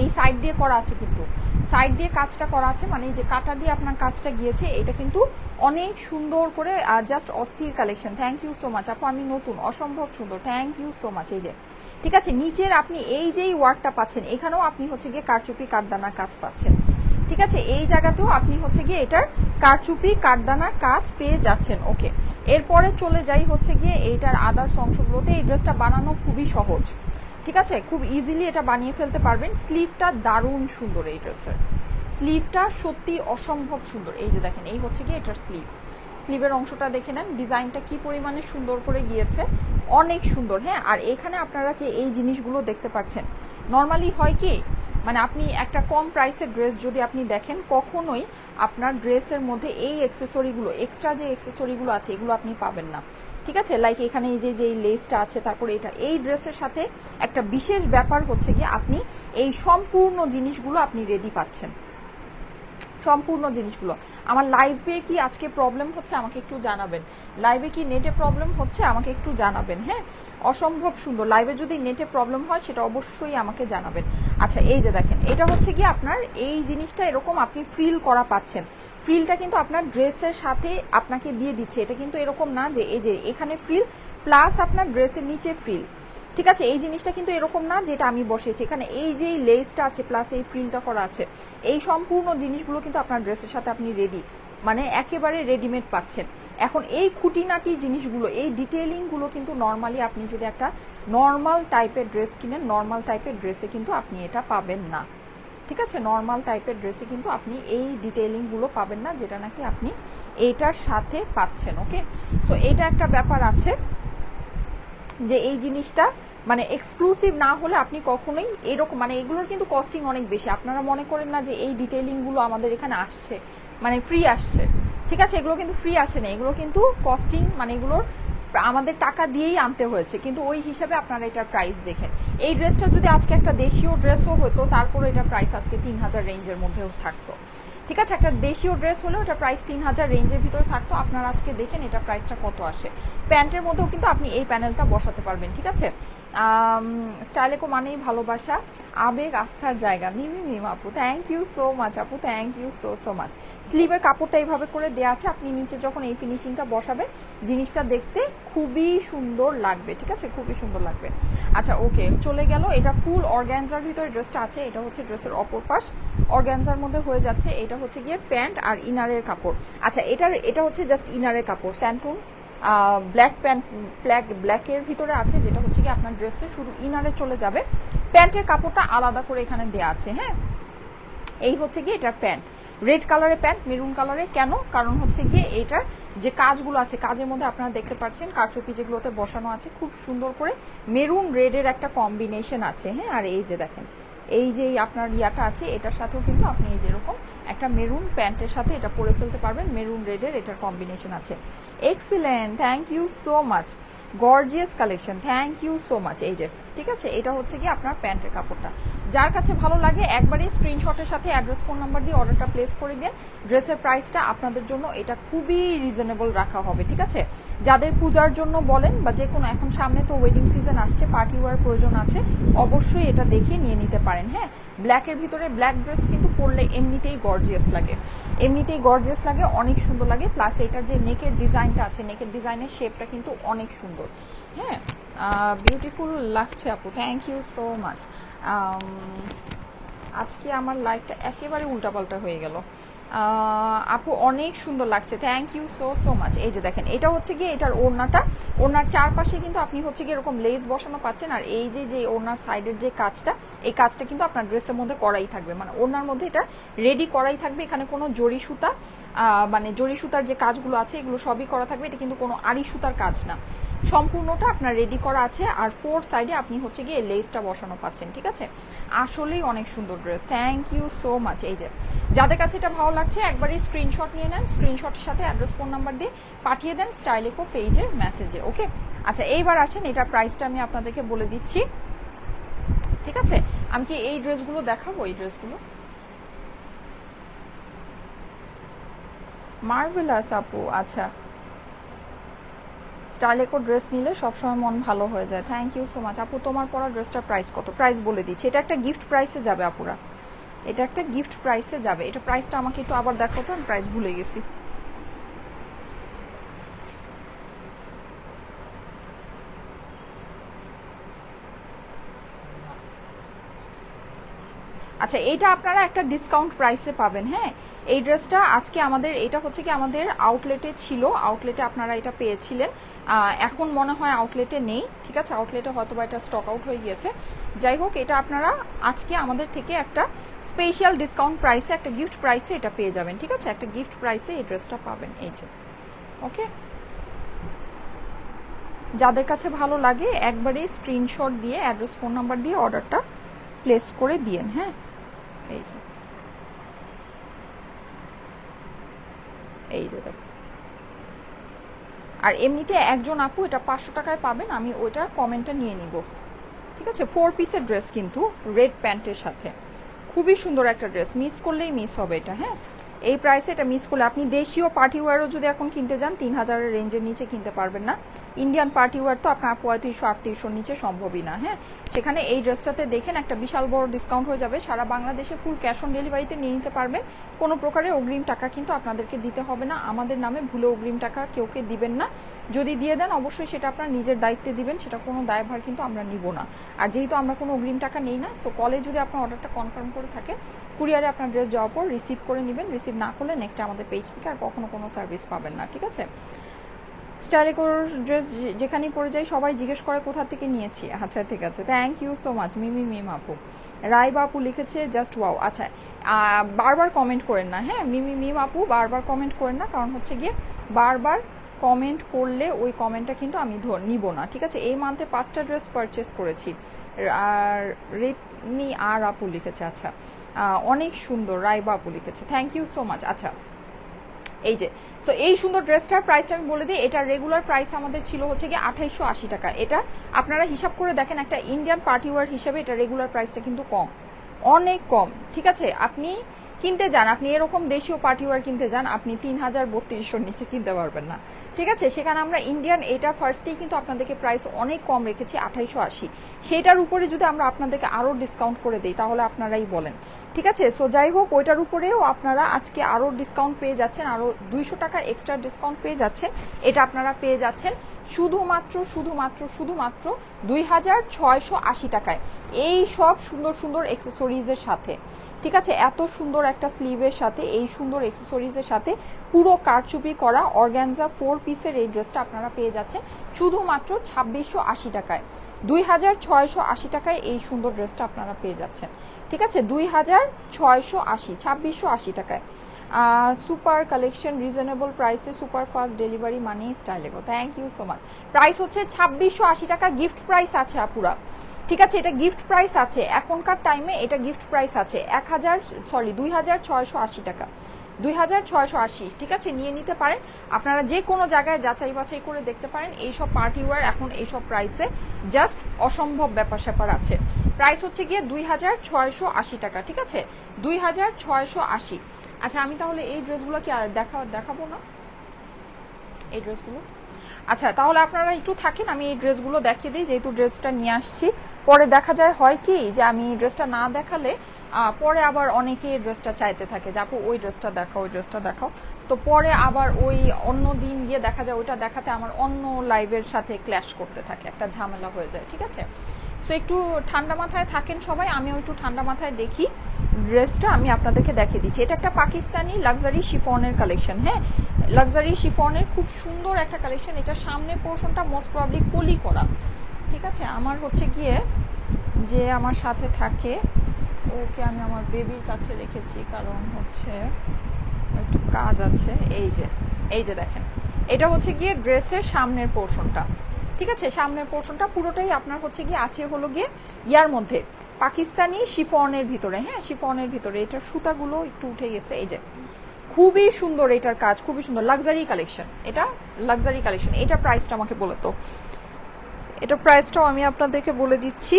এই সাইড দিয়ে করা আছে, কিন্তু সাইড দিয়ে কাজটা করা আছে, মানে এই যে কাটা দিয়ে আপনার কাজটা গিয়েছে, এটা কিন্তু অনেক সুন্দর করে, জাস্ট অস্থির collection. Thank you so much আপু, আমি নতুন, অসম্ভব সুন্দর, থ্যাংক ইউ সো মাচ। এই যে ঠিক আছে, নিচের আপনি এই যেই ওয়ার্কটা পাচ্ছেন এখানেও আপনি হচ্ছে গিয়ে কারচুপি কাঠদানার কাজ পাচ্ছেন, ঠিক আছে, এই জায়গাতেও আপনি হচ্ছে গিয়ে এটার কারচুপি কাঠদানার কাজ পেয়ে যাচ্ছেন। ওকে, এরপরে চলে যাই হচ্ছে গিয়ে এইটার আদার্স অংশগুলোতে। এই ড্রেসটা বানানো খুবই সহজ, ঠিক আছে, খুব ইজিলি এটা বানিয়ে ফেলতে পারবেন। স্লিভটা দারুণ সুন্দর, এই ড্রেসের স্লিভটা সত্যি অসম্ভব সুন্দর। এই যে দেখেন, এই হচ্ছে গিয়ে এটার স্লিভের অংশটা দেখে নেন, ডিজাইনটা কি পরিমাণে সুন্দর করে গিয়েছে, অনেক সুন্দর। হ্যাঁ, আর এখানে আপনারা যে এই জিনিসগুলো দেখতে পাচ্ছেন, নর্মালি হয় কি মানে আপনি একটা কম প্রাইসের ড্রেস যদি আপনি দেখেন, কখনোই আপনার ড্রেসের মধ্যে এই অ্যাক্সেসরিগুলো, এক্সট্রা যে অ্যাক্সেসরিগুলো আছে এগুলো আপনি পাবেন না, ঠিক আছে। লাইক এখানে এই যে লেসটা আছে, তারপরে এটা, এই ড্রেসের সাথে একটা বিশেষ ব্যাপার হচ্ছে গিয়ে আপনি এই সম্পূর্ণ জিনিসগুলো আপনি রেডি পাচ্ছেন, সম্পূর্ণ জিনিসগুলো। আমার লাইভে কি আজকে প্রবলেম হচ্ছে আমাকে একটু জানাবেন, লাইভে কি নেটে প্রবলেম হচ্ছে আমাকে একটু জানাবেন। হ্যাঁ, অসম্ভব সুন্দর, লাইভে যদি নেটে প্রবলেম হয় সেটা অবশ্যই আমাকে জানাবেন। আচ্ছা, এই যে দেখেন, এটা হচ্ছে কি আপনার এই জিনিসটা এরকম আপনি ফিল করা পাচ্ছেন, ফ্রিলটা কিন্তু আপনার ড্রেসের সাথে আপনাকে দিয়ে দিচ্ছে, এটা কিন্তু এরকম না যে এই যে এখানে ফ্রিল প্লাস আপনার ড্রেসের নিচে ফ্রিল, ঠিক আছে, এই জিনিসটা কিন্তু এরকম না যেটা আমি বসিয়েছি, এখানে এই যে লেসটা আছে প্লাস এই ফ্রিলটা করা আছে, এই সম্পূর্ণ জিনিসগুলো কিন্তু আপনার ড্রেসের সাথে আপনি রেডি, মানে একেবারে রেডিমেড পাচ্ছেন। এখন এই খুঁটিনাটি জিনিসগুলো, এই ডিটেইলিংগুলো কিন্তু নর্মালি আপনি যদি একটা নর্মাল টাইপের ড্রেস কিনেন, নর্মাল টাইপের ড্রেসে কিন্তু আপনি এটা পাবেন না, ঠিক আছে, নর্মাল টাইপের ড্রেসে কিন্তু আপনি এই ডিটেইলিংগুলো পাবেন না যেটা নাকি আপনি এইটার সাথে পাচ্ছেন। ওকে, সো এটা একটা ব্যাপার আছে যে এই জিনিসটা মানে এক্সক্লুসিভ না হলে আপনি কখনোই এরকম, মানে এগুলোর কিন্তু কস্টিং অনেক বেশি। আপনারা মনে করেন না যে এই ডিটেইলিংগুলো আমাদের এখানে আসছে মানে ফ্রি আসছে, ঠিক আছে, এগুলো কিন্তু ফ্রি আসে না, এগুলো কিন্তু কস্টিং, মানে এগুলোর আমাদের টাকা দিয়েই আনতে হয়েছে, কিন্তু ওই হিসাবে আপনারা এটার প্রাইস দেখেন। এই ড্রেসটা যদি আজকে একটা দেশীয় ড্রেসও হতো, তারপরে এটার প্রাইস আজকে 3000 রেঞ্জের মধ্যেও থাকতো, ঠিক আছে, একটা দেশীয় ড্রেস হলেও এটা প্রাইস 3000 রেঞ্জের ভিতরে থাকতো। আপনারা আজকে দেখেন এটা প্রাইসটা কত আসে। প্যান্টের মধ্যেও কিন্তু আপনি এই প্যানেলটা বসাতে পারবেন, ঠিক আছে। স্টাইলেকো মানেই ভালোবাসা, আবেগ, আস্থার জায়গা। মিম আপু, থ্যাংক ইউ সো মাচ আপু, থ্যাংক ইউ সো মাচ। স্লিভের কাপড়টা এইভাবে করে দেওয়া আছে, আপনি নিচে যখন এই ফিনিশিংটা বসাবেন জিনিসটা দেখতে খুবই সুন্দর লাগবে, ঠিক আছে, খুবই সুন্দর লাগবে। আচ্ছা, ওকে, চলে গেল। এটা ফুল অর্গ্যানজার ভিতরে ড্রেসটা আছে, এটা হচ্ছে ড্রেসের অপর পাশ, অর্গ্যানজার মধ্যে হয়ে যাচ্ছে। এটা হচ্ছে গিয়ে প্যান্ট আর ইনারের কাপড়। আচ্ছা, এটা হচ্ছে জাস্ট ইনারের কাপড়, স্যান্টুন ব্ল্যাক প্যান্ট, ব্ল্যাকের ভিতরে আছে, যেটা হচ্ছে কি আপনার ড্রেসে শুধু ইনারে চলে যাবে। প্যান্টের কাপড়টা আলাদা করে এখানে দেওয়া আছে। হ্যাঁ, এই হচ্ছে গিয়ে এটার প্যান্ট, রেড কালারের প্যান্ট, মেরুন কালারে। কেন? কারণ হচ্ছে গিয়ে এটার যে কাজগুলো আছে, কাজের মধ্যে আপনারা দেখতে পাচ্ছেন কারচুপি যেগুলোতে বসানো আছে, খুব সুন্দর করে মেরুন রেডের একটা কম্বিনেশন আছে। হ্যাঁ, আর এই যে দেখেন, এই যে আপনার ইয়াটা আছে, এটার সাথেও কিন্তু আপনি এই যেরকম একটা মেরুন প্যান্টের সাথে এটা পরে ফেলতে পারবেন, মেরুন রেডের এটার কম্বিনেশন আছে। Excellent, thank you so much, gorgeous collection, thank you so much. এই যে ঠিক আছে, এটা হচ্ছে কি আপনার প্যান্টের কাপড়টা। যার কাছে ভালো লাগে একবারই স্ক্রিনশটের সাথে অ্যাড্রেস, ফোন নাম্বার দিয়ে অর্ডারটা প্লেস করে দেন। ড্রেসের প্রাইসটা আপনাদের জন্য এটা খুবই রিজনেবল রাখা হবে, ঠিক আছে। যাদের পূজার জন্য বলেন বা যে কোনো, এখন সামনে তো ওয়েডিং সিজন আসছে, পার্টি ওয়ার প্রয়োজন আছে, অবশ্যই এটা দেখে নিয়ে নিতে পারেন। হ্যাঁ, ব্ল্যাকের ভিতরে ব্ল্যাক ড্রেস কিন্তু পরলে এমনিতেই গর্জিয়াস লাগে, এমনিতেই গর্জিয়াস লাগে, অনেক সুন্দর লাগে। প্লাস এটার যে নেকের ডিজাইনটা আছে, নেকের ডিজাইনের শেপটা কিন্তু অনেক সুন্দর। হ্যাঁ, বিউটিফুল লাগছে আপু, থ্যাংক ইউ সো মাচ। আজকে আমার লাইফটা একেবারে উল্টাপাল্টা হয়ে গেল। আপু অনেক সুন্দর লাগছে, থ্যাংক ইউ সো মাচ। এই যে দেখেন, এটা হচ্ছে গিয়ে এটার ওড়নাটা, ওড়নার চারপাশে কিন্তু আপনি হচ্ছে গিয়ে এরকম লেস বসানো পাচ্ছেন। আর এই যে ওড়নার সাইডের যে কাজটা, এই কাজটা কিন্তু আপনার ড্রেসের মধ্যে করাই থাকবে, মানে ওড়নার মধ্যে এটা রেডি করাই থাকবে। এখানে কোনো জরি সুতা, মানে জরি সুতার যে কাজগুলো আছে এগুলো সবই করা থাকবে, এটা কিন্তু কোনো আড়ি সুতার কাজ না, সম্পূর্ণটা আপনার রেডি করা আছে। আর ফোর সাইডে আপনি হচ্ছে গিয়ে লেসটা বসানো পাচ্ছেন, ঠিক আছে। আসলেই অনেক সুন্দর dress, thank you so much. এই যে যাদের কাছে এটা ভালো লাগছে একবারই স্ক্রিনশট নিয়ে নেন, স্ক্রিনশটের সাথে অ্যাড্রেস, ফোন নাম্বার দিয়ে পাঠিয়ে দেন স্টাইলেকো পেজের মেসেজে। ওকে, আচ্ছা, এইবার আসেন, এটার প্রাইসটা আমি আপনাদেরকে বলে দিচ্ছি, ঠিক আছে। আমি কি এই ড্রেসগুলো দেখাবো? এই ড্রেসগুলো মার্ভেলাস আপু। আচ্ছা, স্টাইলেকো ড্রেস নিলে সবসময় মন ভালো হয়ে যায়। থ্যাংক ইউ সো মাচ আপু। তোমার পরা ড্রেসটার প্রাইস কত? প্রাইস বলে দিচ্ছি, এটা একটা গিফট প্রাইসে যাবে আপুরা, এটা একটা গিফট প্রাইসে যাবে। এটা প্রাইসটা আমাকে একটু আবার দেখো তো, আমি প্রাইস ভুলে গেছি। আচ্ছা, এইটা আপনারা একটা ডিসকাউন্ট প্রাইসে পাবেন। হ্যাঁ, এই ড্রেসটা আজকে আমাদের, এটা হচ্ছে কি আমাদের আউটলেটে ছিল, আউটলেটে আপনারা এটা পেয়েছিলেন, এখন মনে হয় আউটলেটে নেই। ঠিক আছে, আউটলেটে হয়তো বা এটা স্টক আউট হয়ে গিয়েছে। যাই হোক, এটা আপনারা আজকে আমাদের থেকে একটা স্পেশাল ডিসকাউন্ট প্রাইসে, একটা গিফট প্রাইসে এটা পেয়ে যাবেন। ঠিক আছে, একটা গিফট প্রাইসে এই ড্রেসটা পাবেন। এই যে, ওকে, যাদের কাছে ভালো লাগে একবারে স্ক্রিনশট দিয়ে অ্যাড্রেস ফোন নাম্বার দিয়ে অর্ডারটা প্লেস করে দিয়েন। হ্যাঁ, এই যে, এই যে দেখো। আর এমনিতে একজন আপু এটা 500 টাকায় পাবেন, আমি ওইটা কমেন্টটা নিয়ে নিব। ঠিক আছে, 4 পিসের ড্রেস কিন্তু রেড প্যান্টের সাথে, খুবই সুন্দর একটা ড্রেস, মিস করলেই মিস হবে এটা। হ্যাঁ, এই প্রাইসে এটা মিস করলে আপনি দেশীয় পার্টি ওয়ারও যদি এখন কিনতে যান 3000-এর রেঞ্জের নিচে কিনতে পারবেন না। ইন্ডিয়ান পার্টি ওয়ার তো আপনার 3500-3800-র নিচে সম্ভবই না। হ্যাঁ, সেখানে এই ড্রেসটাতে দেখেন একটা বিশাল বড় ডিসকাউন্ট হয়ে যাবে। সারা বাংলাদেশে ফুল ক্যাশ অন ডেলিভারিতে নিয়ে নিতে পারবেন, কোনো প্রকারের অগ্রিম টাকা কিন্তু আপনাদেরকে দিতে হবে না। আমাদের নামে ভুলে অগ্রিম টাকা কেউকে দিবেন না, যদি দিয়ে দেন অবশ্যই সেটা আপনার নিজের দায়িত্বে দিবেন, সেটা কোনো দায়ভার কিন্তু আমরা নিব না। আর যেহেতু আমরা কোনো অগ্রিম টাকা নেই না, সো কলে যদি আপনার অর্ডারটা কনফার্ম করে থাকে, কুরিয়ারে আপনার ড্রেস যাওয়ার পর রিসিভ করে নেবেন। রিসিভ না করলে নেক্সট আমাদের পেজ থেকে আর কখনো কোনো সার্ভিস পাবেন না। ঠিক আছে, স্টাইলেকোর ড্রেস যেখানেই পরে যাই সবাই জিজ্ঞেস করে কোথা থেকে নিয়েছি। আচ্ছা, ঠিক আছে, থ্যাংক ইউ সো মাচ। মিম আপু, রায় বাপু লিখেছে জাস্ট ওয়াও। আচ্ছা, বারবার কমেন্ট করেন না। হ্যাঁ, মিম আপু বারবার কমেন্ট করেন না, কারণ হচ্ছে গিয়ে বারবার কমেন্ট করলে ওই কমেন্টটা কিন্তু আমি নিব না। ঠিক আছে, এই মান্থে 5টা ড্রেস পারচেস করেছি। আর রিতনি আর আপু লিখেছে, আচ্ছা অনেক সুন্দর, রাইবা আপু লিখেছে, থ্যাংক ইউ সো মাচ। আচ্ছা, এই যে, সো এই সুন্দর ড্রেসটার প্রাইসটা আমি বলে দিই। এটা রেগুলার প্রাইস আমাদের ছিল হচ্ছে গিয়ে 2880 টাকা। এটা আপনারা হিসাব করে দেখেন, একটা ইন্ডিয়ান পার্টি ওয়ার হিসেবে এটা রেগুলার প্রাইসটা কিন্তু কম, অনেক কম। ঠিক আছে, আপনি কিনতে যান, আপনি এরকম দেশীয় পার্টি ওয়ার কিনতে যান, আপনি 3000-3200-র নিচে কিনতে পারবেন না। ঠিক আছে, সেখানে আমরা ইন্ডিয়ান এটা ফার্স্টেই কিন্তু আপনাদেরকে প্রাইস অনেক কম রেখেছি 2880। সেটার উপরে যদি আমরা আপনাদেরকে আরও ডিসকাউন্ট করে দিই তাহলে আপনারাই বলেন। ঠিক আছে, সো যাই হোক, ওইটার উপরেও আপনারা আজকে আরও ডিসকাউন্ট পেয়ে যাচ্ছেন, আরও 200 টাকা এক্সট্রা ডিসকাউন্ট পেয়ে যাচ্ছেন। এটা আপনারা পেয়ে যাচ্ছেন শুধুমাত্র 2680 টাকায়, এই সব সুন্দর সুন্দর অ্যাক্সেসরিজের সাথে। ঠিক আছে, এত সুন্দর একটা স্লিভের সাথে, এই সুন্দর অ্যাক্সেসরিজের সাথে পুরো কারচুপি করা অর্গানজা 4 পিসের এই ড্রেসটা আপনারা পেয়ে যাচ্ছেন শুধুমাত্র 2680 টাকায়। 2680 টাকায় এই সুন্দর ড্রেসটা আপনারা পেয়ে যাচ্ছেন। ঠিক আছে, 2680, 2680 টাকায়। সুপার কালেকশন, রিজনেবল প্রাইসে, সুপার ফাস্ট ডেলিভারি মানি স্টাইলেকো, thank you so much. Price হচ্ছে 2680 টাকা, গিফট প্রাইস আছে আপুরা। ঠিক আছে, এটা গিফট প্রাইস আছে এখনকার টাইমে, এটা গিফট প্রাইস আছে 2680 টাকা, 2680। ঠিক আছে, নিয়ে নিতে পারেন আপনারা, যে কোনো জায়গায় যাচাই বাছাই করে দেখতে পারেন। এইসব পার্টি ওয়ার এখন এইসব প্রাইসে জাস্ট অসম্ভব ব্যাপার স্যাপার আছে। প্রাইস হচ্ছে গিয়ে 2680 টাকা। ঠিক আছে, 2680। আচ্ছা, আমি তাহলে এই ড্রেসগুলো কি দেখাবো না, এই ড্রেসগুলো? আচ্ছা, তাহলে আপনারা একটু থাকেন, আমি এই ড্রেসগুলো দেখিয়ে দিই, যেহেতু ড্রেসটা নিয়ে আসছি। পরে দেখা যায় হয় কি যে আমি ড্রেসটা না দেখালে পরে আবার অনেকে ড্রেসটা চাইতে থাকে যে আপু ওই ড্রেসটা দেখাও, ওই ড্রেসটা দেখাও। তো পরে আবার ওই অন্য দিন গিয়ে দেখা যায় ওইটা দেখাতে আমার অন্য লাইভের সাথে ক্ল্যাশ করতে থাকে, একটা ঝামেলা হয়ে যায়। ঠিক আছে, সো একটু ঠান্ডা মাথায় থাকেন সবাই, আমিও একটু ঠান্ডা মাথায় দেখি ড্রেসটা, আমি আপনাদেরকে দেখিয়ে দিচ্ছি। এটা একটা পাকিস্তানি লাক্সারি শিফনের কালেকশন। হ্যাঁ, লাক্সারি শিফনের খুব সুন্দর একটা কালেকশন। এটা সামনের পোর্শনটা মোস্ট প্রবাবলি কলি করা। ঠিক আছে, আমার হচ্ছে গিয়ে যে আমার সাথে থাকে ওকে আমি আমার বেবির কাছে রেখেছি, কারণ হচ্ছে একটু কাজ আছে। এই যে দেখেন, এটা হচ্ছে গিয়ে ড্রেসের সামনের পোর্শনটা। ঠিক আছে, সামনের পোর্শনটা পুরোটাই আপনার হচ্ছে গিয়ে আছে হলো গিয়ে ইয়ার মধ্যে পাকিস্তানি শিফনের ভিতরে। হ্যাঁ, শিফনের ভিতরে এটার সুতাগুলো একটু উঠে গেছে। এই যে, খুবই সুন্দর এটার কাজ, খুবই সুন্দর লাক্সারি কালেকশন। এটা লাক্সারি কালেকশন। এটা প্রাইসটা আমাকে বলে তো, এটা প্রাইসটাও আমি আপনাদেরকে বলে দিচ্ছি।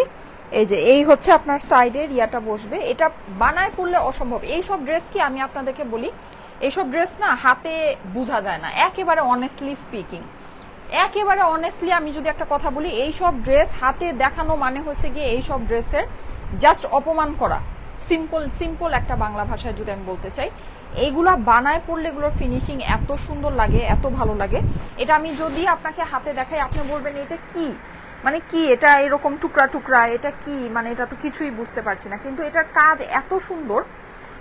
এই যে, এই হচ্ছে আপনার সাইডের ইয়াটা বসবে, এটা বানায় পড়লে অসম্ভব। এইসব ড্রেস কি আমি আপনাদেরকে বলি, এইসব ড্রেস না হাতে বোঝা যায় না, একেবারে অনেস্টলি স্পিকিং। একেবারে অনেস্টলি আমি যদি একটা কথা বলি, এই সব ড্রেস হাতে দেখানো মানে হচ্ছে গিয়ে এই সব ড্রেসের জাস্ট অপমান করা। সিম্পল সিম্পল একটা বাংলা ভাষায় যদি আমি বলতে চাই, এইগুলা বানায় পড়লে এগুলোর ফিনিশিং এত সুন্দর লাগে, এত ভালো লাগে। এটা আমি যদি আপনাকে হাতে দেখাই আপনি বলবেন এটা কি, মানে কি এটা এরকম টুকরা টুকরা, এটা কি, মানে এটা তো কিছুই বুঝতে পারছি না, কিন্তু এটার কাজ এত সুন্দর।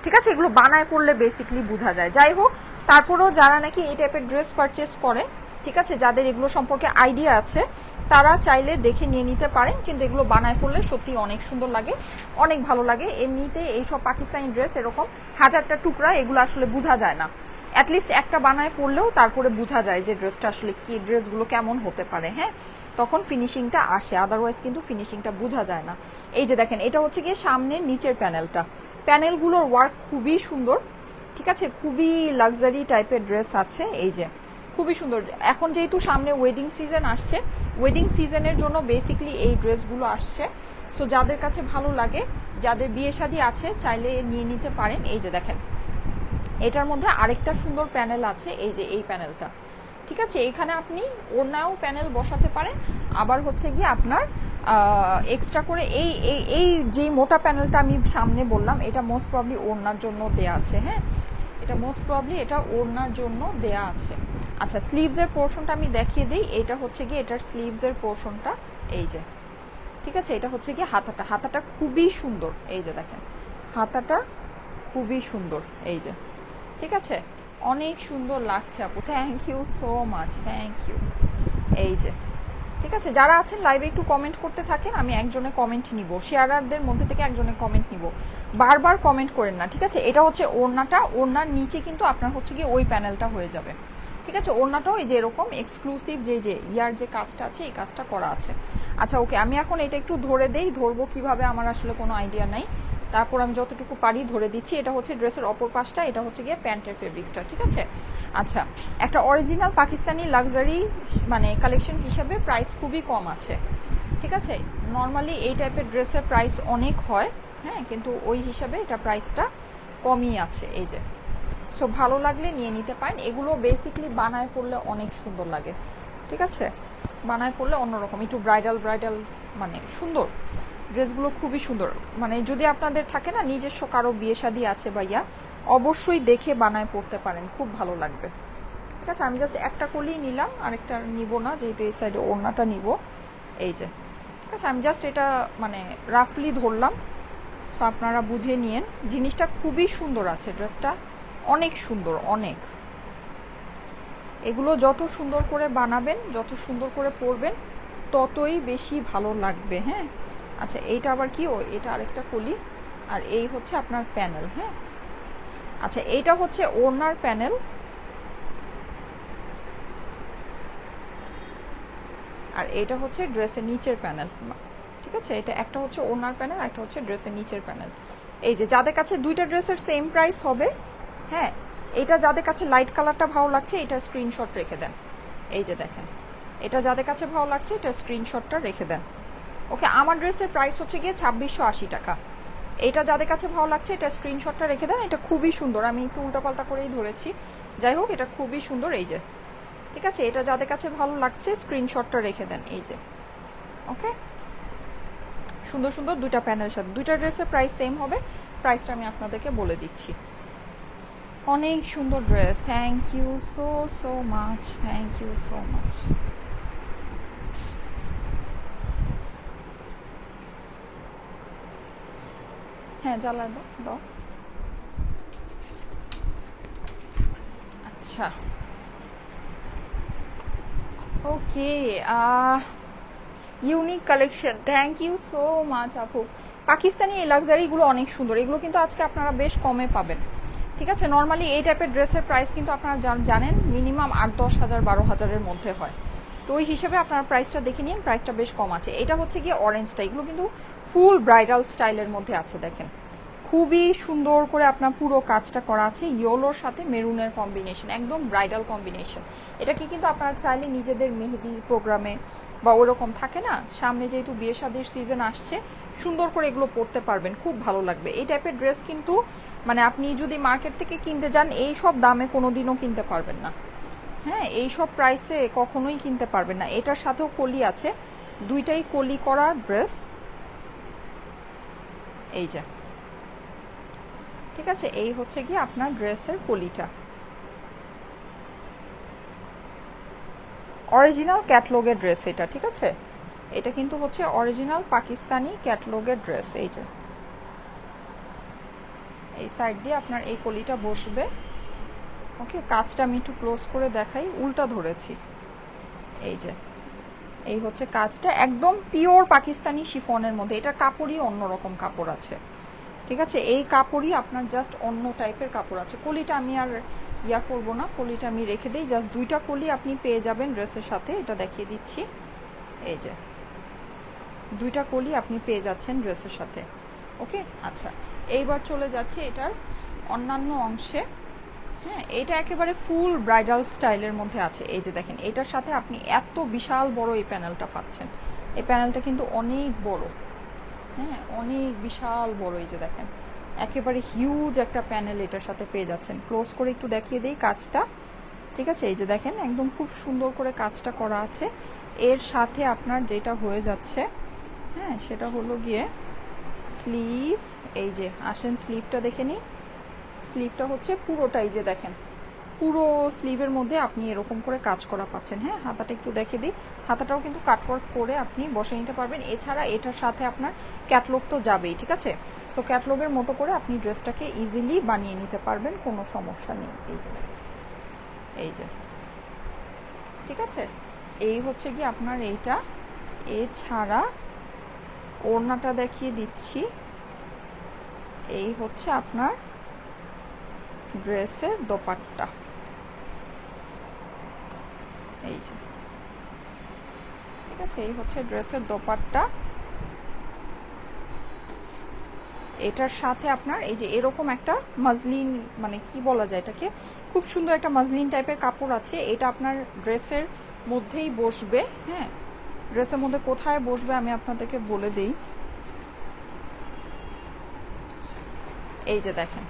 ঠিক আছে, এগুলো বানায় পড়লে বেসিকলি বোঝা যায়। যাই হোক, তারপরেও যারা নাকি এই টাইপের ড্রেস পারচেস করে, ঠিক আছে, যাদের এগুলো সম্পর্কে আইডিয়া আছে তারা চাইলে দেখে নিয়ে নিতে পারেন, কিন্তু এগুলো বানায় পড়লে সত্যি অনেক সুন্দর লাগে, অনেক ভালো লাগে। এমনিতে এইসব পাকিস্তানি ড্রেস এরকম হাজারটা টুকরা, এগুলো আসলে বোঝা যায় না। অ্যাটলিস্ট একটা বানায় পড়লেও তারপরে বোঝা যায় যে ড্রেসটা আসলে কি, ড্রেসগুলো কেমন হতে পারে, হ্যাঁ, তখন ফিনিশিংটা আসে, আদারওয়াইজ কিন্তু ফিনিশিংটা বোঝা যায় না। এই যে দেখেন, এটা হচ্ছে গিয়ে সামনের নিচের প্যানেলটা, প্যানেলগুলোর ওয়ার্ক খুবই সুন্দর। ঠিক আছে, খুবই লাক্সারি টাইপের ড্রেস আছে, এই যে খুবই সুন্দর। এখন যেহেতু সামনে ওয়েডিং সিজন আসছে, ওয়েডিং সিজনের জন্য বেসিকলি এই ড্রেসগুলো আসছে। সো যাদের কাছে ভালো লাগে, যাদের বিয়ে শাদী আছে, চাইলে নিয়ে নিতে পারেন। এই যে দেখেন, এটার মধ্যে আরেকটা সুন্দর প্যানেল আছে, এই যে এই প্যানেলটা। ঠিক আছে, এখানে আপনি ওড়নাও প্যানেল বসাতে পারেন, আবার হচ্ছে গিয়ে আপনার এক্সট্রা করে এই এই এই যে মোটা প্যানেলটা আমি সামনে বললাম, এটা মোস্ট প্রবলি ওড়নার জন্য দেয়া আছে। হ্যাঁ, এটা মোস্ট প্রবলি এটা ওড়নার জন্য দেয়া আছে। আচ্ছা, স্লিভসের পোর্শনটা আমি দেখিয়ে দিই। এটা হচ্ছে গিয়ে এটার স্লিভসের পোর্শনটা, এই যে। ঠিক আছে, এটা হচ্ছে গিয়ে হাতাটা, হাতাটা খুবই সুন্দর, এই যে দেখেন হাতাটা খুবই সুন্দর, এই যে। ঠিক আছে, অনেক সুন্দর লাগছে আপু, thank you so much, thank you. এই যে, ঠিক আছে, যারা আছেন লাইভে একটু কমেন্ট করতে থাকেন, আমি একজনের কমেন্ট নিব, শেয়ারারদের মধ্যে থেকে একজনের কমেন্ট নিব, বারবার কমেন্ট করেন না। ঠিক আছে, এটা হচ্ছে ওড়নাটা, ওড়নার নিচে কিন্তু আপনার হচ্ছে গিয়ে ওই প্যানেলটা হয়ে যাবে। ঠিক আছে, ওড়নাটাও এই যে এরকম এক্সক্লুসিভ যে ইয়ার যে কাজটা আছে, এই কাজটা করা আছে। আচ্ছা ওকে, আমি এখন এটা একটু ধরে দেই, ধরবো কিভাবে আমার আসলে কোনো আইডিয়া নাই, তারপর আমি যতটুকু পারি ধরে দিচ্ছি। এটা হচ্ছে ড্রেসের অপর পাশটা, এটা হচ্ছে গিয়ে প্যান্টের ফেব্রিক্সটা। ঠিক আছে, আচ্ছা, একটা অরিজিনাল পাকিস্তানি লাক্সারি মানে কালেকশন হিসাবে প্রাইস খুবই কম আছে। ঠিক আছে, নর্মালি এই টাইপের ড্রেসের প্রাইস অনেক হয়, হ্যাঁ, কিন্তু ওই হিসাবে এটা প্রাইসটা কমই আছে। এই যে, সো ভালো লাগলে নিয়ে নিতে পারেন। এগুলো বেসিকলি বানায় পড়লে অনেক সুন্দর লাগে। ঠিক আছে, বানায় পড়লে অন্যরকম, একটু ব্রাইডাল ব্রাইডাল, মানে সুন্দর ড্রেসগুলো, খুবই সুন্দর। মানে যদি আপনাদের থাকে না নিজস্ব কারো বিয়ে শাদী আছে ভাইয়া, অবশ্যই দেখে বানায় পড়তে পারেন, খুব ভালো লাগবে। ঠিক আছে, আমি জাস্ট একটা কলিই নিলাম, আরেকটা নিব না, যেহেতু এই সাইডে ওড়নাটা নিব। এই যে, ঠিক আছে, আমি জাস্ট এটা মানে রাফলি ধরলাম, সো আপনারা বুঝে নিয়েন। জিনিসটা খুবই সুন্দর আছে, ড্রেসটা অনেক সুন্দর, অনেক। এগুলো যত সুন্দর করে বানাবেন, যত সুন্দর করে পরবেন, ততই বেশি ভালো লাগবে। হ্যাঁ, আচ্ছা, এইটা আবার কি, এটা আরেকটা কলি, আর এই হচ্ছে আপনার প্যানেল। হ্যাঁ, আচ্ছা, এইটা হচ্ছে ওড়নার প্যানেল, আর এটা হচ্ছে ড্রেসের নিচের প্যানেল। ঠিক আছে, এটা একটা হচ্ছে ওড়নার প্যানেল, একটা হচ্ছে ড্রেসের নিচের প্যানেল। এই যে, যাদের কাছে দুইটা ড্রেসের সেম প্রাইস হবে, হ্যাঁ, এটা যাদের কাছে লাইট কালারটা ভালো লাগছে এটা স্ক্রিনশট রেখে দেন। এই যে দেখেন, এটা যাদের কাছে ভালো লাগছে এটা স্ক্রিনশটটা রেখে দেন। ওকে, আমার ড্রেসের প্রাইস হচ্ছে গিয়ে 2680 টাকা। এটা যাদের কাছে ভালো লাগছে এটা স্ক্রিনশটটা রেখে দেন। এটা খুবই সুন্দর, আমি একটু উল্টাপাল্টা করেই ধরেছি, যাই হোক এটা খুবই সুন্দর। এই যে, ঠিক আছে, এটা যাদের কাছে ভালো লাগছে স্ক্রিনশটটা রেখে দেন। এই যে, ওকে, সুন্দর সুন্দর দুইটা প্যানেলের সাথে দুইটা ড্রেসের প্রাইস সেম হবে। প্রাইসটা আমি আপনাদেরকে বলে দিচ্ছি। অনেক সুন্দর dress, thank you so so much, thank you so much. হ্যাঁ, জ্বালায় দাও। আচ্ছা, okay, unique collection, thank you so much আপু। পাকিস্তানি এই লাক্সারিগুলো অনেক সুন্দর, এগুলো কিন্তু আজকে আপনারা বেশ কমে পাবেন। ঠিক আছে, নর্মালি এই টাইপের ড্রেসের প্রাইস কিন্তু আপনারা জানেন মিনিমাম 8-10 হাজার 12 হাজারের মধ্যে হয়, তো ওই হিসেবে আপনারা প্রাইসটা দেখে নিন, প্রাইসটা বেশ কম আছে। এটা হচ্ছে গিয়ে অরেঞ্জটা, এগুলো কিন্তু ফুল ব্রাইডাল স্টাইলের মধ্যে আছে, দেখেন খুবই সুন্দর করে আপনার পুরো কাজটা করা আছে, ইয়েলোর সাথে মেরুনের কম্বিনেশন, একদম ব্রাইডাল কম্বিনেশন। এটাকে কিন্তু আপনারা চাইলে নিজেদের মেহেদি প্রোগ্রামে বা ওরকম থাকে না, সামনে যেহেতু বিয়ে শাদীর সিজন আসছে, সুন্দর করে এগুলো পরতে পারবেন, খুব ভালো লাগবে। এই টাইপের ড্রেস কিন্তু মানে আপনি যদি মার্কেট থেকে কিনতে যান এই সব দামে কোনোদিনও কিনতে পারবেন না। হ্যাঁ, এইসব প্রাইসে কখনোই কিনতে পারবেন না। এটার সাথেও কলি আছে, দুইটাই কলি করা ড্রেস, এই যে, ঠিক আছে। এই হচ্ছে গিয়ে আপনার ড্রেসের কলিটা, অরিজিনাল ক্যাটলগের ড্রেস এটা, ঠিক আছে। এটা কিন্তু হচ্ছে অরিজিনাল পাকিস্তানি ক্যাটলগের ড্রেস। এই যে এই সাইড দিয়ে আপনার এই কলিটা বসবে। ওকে, কাজটা আমি একটু ক্লোজ করে দেখাই, উল্টা ধরেছি। এই যে এই হচ্ছে কাজটা, একদম পিওর পাকিস্তানি শিফনের মধ্যে। এটার কাপড়ই অন্যরকম কাপড় আছে, ঠিক আছে। এই কাপড়ই আপনার জাস্ট অন্য টাইপের কাপড় আছে। কলিটা আমি আর ইয়া করবো না, কলিটা আমি রেখে দিই। জাস্ট দুইটা কলি আপনি পেয়ে যাবেন ড্রেসের সাথে, এটা দেখিয়ে দিচ্ছি। এই যে দুইটা কলি আপনি পেয়ে যাচ্ছেন ড্রেসের সাথে। ওকে, আচ্ছা, এইবার চলে যাচ্ছে এটার অন্যান্য অংশে। হ্যাঁ, এটা একেবারে ফুল ব্রাইডাল স্টাইলের মধ্যে আছে। এই যে দেখেন, এটার সাথে আপনি এত বিশাল বড় এই প্যানেলটা পাচ্ছেন। এই প্যানেলটা কিন্তু অনেক বড়, হ্যাঁ, অনেক বিশাল বড়। এই যে দেখেন, একেবারে হিউজ একটা প্যানেল এটার সাথে পেয়ে যাচ্ছেন। ক্লোজ করে একটু দেখিয়ে দিই কাজটা, ঠিক আছে। এই যে দেখেন, একদম খুব সুন্দর করে কাজটা করা আছে। এর সাথে আপনার যেটা হয়ে যাচ্ছে, হ্যাঁ, সেটা হলো গিয়ে স্লিভ। এই যে আসেন, স্লিভটা দেখে নিই। স্লিভটা হচ্ছে পুরোটাই, যে দেখেন, পুরো স্লিভের মধ্যে আপনি এরকম করে কাজ করা পাচ্ছেন। হ্যাঁ, হাতাটা একটু দেখে দিই। হাতাটাও কিন্তু কাটওয়ার্ক করে আপনি বসে নিতে পারবেন। এছাড়া এটার সাথে আপনার ক্যাটলগ তো যাবেই, ঠিক আছে। সো ক্যাটলগের মতো করে আপনি ড্রেসটাকে ইজিলি বানিয়ে নিতে পারবেন, কোনো সমস্যা নেই। এই যে, ঠিক আছে। এই হচ্ছে কি আপনার এইটা। এছাড়া ওড়নাটা দেখিয়ে দিচ্ছি। এই হচ্ছে আপনার ড্রেসের দোপাট্টা, এই যে, ঠিক আছে। এই হচ্ছে ড্রেসের দোপাট্টা। এটার সাথে আপনার এই যে এরকম একটা মাজলিন, মানে কি বলা যায় এটাকে, খুব সুন্দর একটা মাজলিন টাইপের কাপড় আছে। এটা আপনার ড্রেসের মধ্যেই বসবে। হ্যাঁ, ড্রেসের মধ্যে কোথায় বসবে আমি আপনাদেরকে বলে দিই। এই যে দেখেন,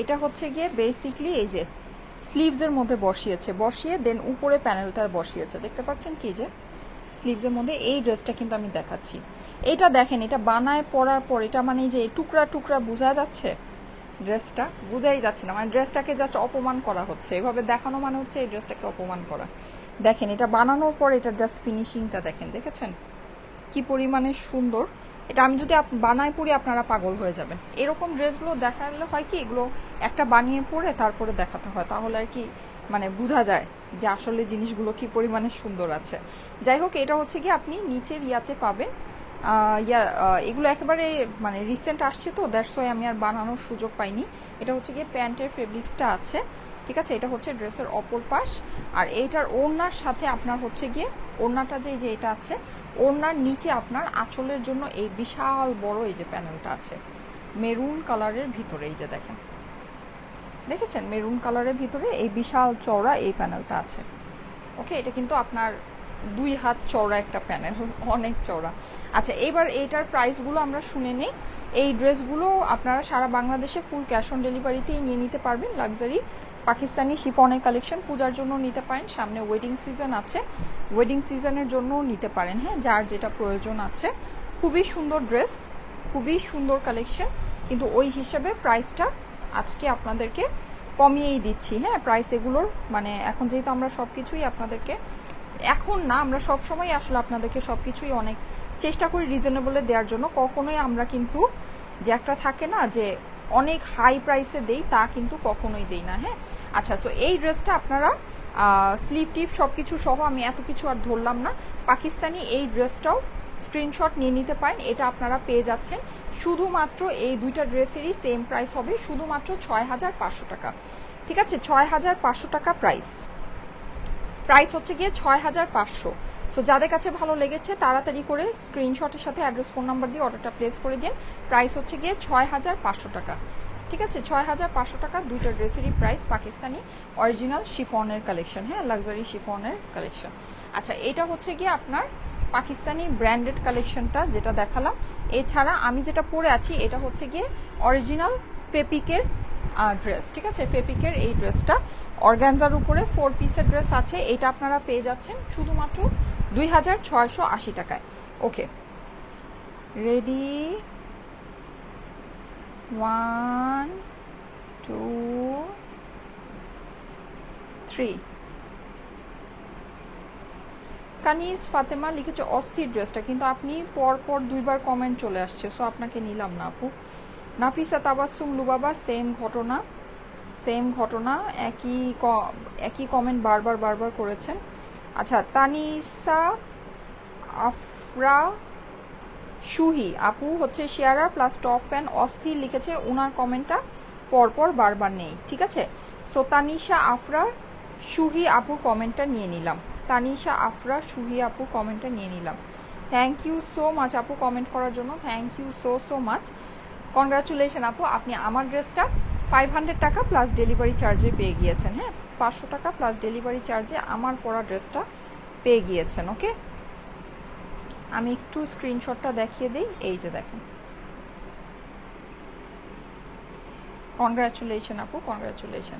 এটা হচ্ছে গিয়ে বেসিকলি এই যে স্লিভসের মধ্যে বসিয়ে দেন উপরে প্যানেলটার বসিয়েছে, দেখতে পাচ্ছেন কি, যে স্লিভসের মধ্যে। এই ড্রেসটা কিন্তু আমি দেখাচ্ছি। এটা দেখেন, এটা বানায় পরার পর এটা মানে যে টুকরা টুকরা বোঝা যাচ্ছে, ড্রেসটা বোঝাই যাচ্ছে না, মানে ড্রেসটাকে জাস্ট অপমান করা হচ্ছে। এভাবে দেখানো মানে হচ্ছে এই ড্রেসটাকে অপমান করা। দেখেন, এটা বানানোর পর এটা জাস্ট ফিনিশিংটা দেখেন, দেখেছেন কি পরিমাণে সুন্দর। এটা আমি যদি বানায় পরি আপনারা পাগল হয়ে যাবেন। এরকম ড্রেসগুলো দেখালে হয় কি, এগুলো একটা বানিয়ে পরে তারপরে দেখাতে হয়, তাহলে আর কি মানে বোঝা যায় যে আসলে জিনিসগুলো কি পরিমাণে সুন্দর আছে। যাই হোক, এটা হচ্ছে কি আপনি নিচের ইয়াতে পাবেন। এগুলো একেবারে মানে রিসেন্ট আসছে তো, দ্যাটস ওয়াই আমি আর বানানোর সুযোগ পাইনি। এটা হচ্ছে গিয়ে প্যান্টের ফেব্রিক্সটা আছে, ঠিক আছে। এটা হচ্ছে ড্রেসের অপর পাশ। আর এইটার ওড়নার সাথে আপনার হচ্ছে গিয়ে ওড়নাটা যে এটা আছে, ওড়নার নিচে আপনার আঁচলের জন্য এই বিশাল বড় এই যে প্যানেলটা আছে মেরুন কালারের ভিতরে। এই যে দেখেন, দেখেছেন, মেরুন কালারের ভিতরে এই বিশাল চওড়া এই প্যানেলটা আছে। ওকে, এটা কিন্তু আপনার 2 হাত চওড়া একটা প্যানেল, অনেক চওড়া। আচ্ছা, এবার এইটার প্রাইসগুলো আমরা শুনে নেই। এই ড্রেসগুলো আপনারা সারা বাংলাদেশে ফুল ক্যাশ অন ডেলিভারিতেই নিয়ে নিতে পারবেন। লাক্সারি পাকিস্তানি শিফনের কালেকশন পূজার জন্য নিতে পারেন, সামনে ওয়েডিং সিজন আছে, ওয়েডিং সিজনের জন্যও নিতে পারেন। হ্যাঁ, যার যেটা প্রয়োজন আছে। খুবই সুন্দর ড্রেস, খুবই সুন্দর কালেকশন, কিন্তু ওই হিসাবে প্রাইসটা আজকে আপনাদেরকে কমিয়েই দিচ্ছি। হ্যাঁ, প্রাইস এগুলোর মানে এখন যেহেতু আমরা সব কিছুই আপনাদেরকে, এখন না, আমরা সব সময় আসলে আপনাদেরকে সব কিছুই অনেক চেষ্টা করি রিজনেবলে দেওয়ার জন্য। কখনোই আমরা কিন্তু যে একটা থাকে না যে অনেক হাই প্রাইসে দেই, তা কিন্তু কখনোই দেই না। হ্যাঁ, আচ্ছা, সো এই ড্রেসটা আপনারা স্লিভ টিপ সব কিছু সহ আমি এত কিছু আর ধরলাম না। পাকিস্তানি এই ড্রেসটাও স্ক্রিনশট নিয়ে নিতে পারেন। এটা আপনারা পেয়ে যাচ্ছেন শুধুমাত্র এই দুইটা ড্রেসেরই সেম প্রাইস হবে, শুধুমাত্র 6500 টাকা, ঠিক আছে। 6500 টাকা প্রাইস হচ্ছে গিয়ে 6500। সো যাদের কাছে ভালো লেগেছে তাড়াতাড়ি করে স্ক্রিনশটের সাথে অ্যাড্রেস ফোন নাম্বার দিয়ে অর্ডারটা প্লেস করে দিন। প্রাইস হচ্ছে গিয়ে 6500 টাকা, ঠিক আছে। 6500 টাকা দুইটা ড্রেসেরই প্রাইস, পাকিস্তানি অরিজিনাল শিফনের কালেকশন। হ্যাঁ, লাক্সারি শিফনের কালেকশন। আচ্ছা, এটা হচ্ছে গিয়ে আপনার পাকিস্তানি ব্র্যান্ডেড কালেকশনটা যেটা দেখালাম। এছাড়া আমি যেটা পরে আছি এটা হচ্ছে গিয়ে অরিজিনাল ফেপিকের ড্রেস, ঠিক আছে? ফেব্রিকের এই ড্রেসটা অর্গানজার উপরে 4 পিসের ড্রেস আছে। এটা আপনারা পেয়ে যাচ্ছেন শুধুমাত্র 2680 টাকায়। ওকে, রেডি, 1 2 3। কানিজ ফাতেমা লিখেছে অস্থির ড্রেসটা, কিন্তু আপনি পরপর 2বার কমেন্ট চলে আসছে, সো আপনাকে নিলাম না আপু। নাফিসা তাবাসসুম লুবাবা সেম ঘটনা, একই কমেন্ট বারবার করেছেন। আচ্ছা, তানিসা আফরা সুহি আপু হচ্ছে শেয়ারার প্লাস টপ ফ্যান, অস্থির লিখেছে, ওনার কমেন্টটা পরপর বারবার নেই, ঠিক আছে? সো তানিশা আফরা সুহি আপুর কমেন্টটা নিয়ে নিলাম, তানিশা আফরা সুহি আপুর কমেন্টটা নিয়ে নিলাম। থ্যাংক ইউ সো মাচ আপু কমেন্ট করার জন্য, thank you so much. Congratulation আপু, আপনি আমার ড্রেসটা 500 টাকা প্লাস ডেলিভারি চার্জে পেয়ে গিয়েছেন। হ্যাঁ, 500 টাকা প্লাস ডেলিভারি চার্জে আমার পরা ড্রেসটা পেয়ে গিয়েছেন। ওকে, আমি একটু স্ক্রিনশটটা দেখিয়ে দিই, এই যে দেখেন। কংগ্রাচুলেশন আপু, congratulation,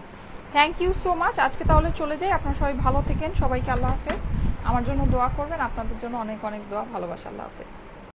thank you so much. আজকে তাহলে চলে যাই, আপনারা সবাই ভালো থাকেন, সবাইকে আল্লাহ হাফেজ। আমার জন্য দোয়া করবেন, আপনাদের জন্য অনেক অনেক দোয়া, ভালোবাসা, আল্লাহ হাফেজ।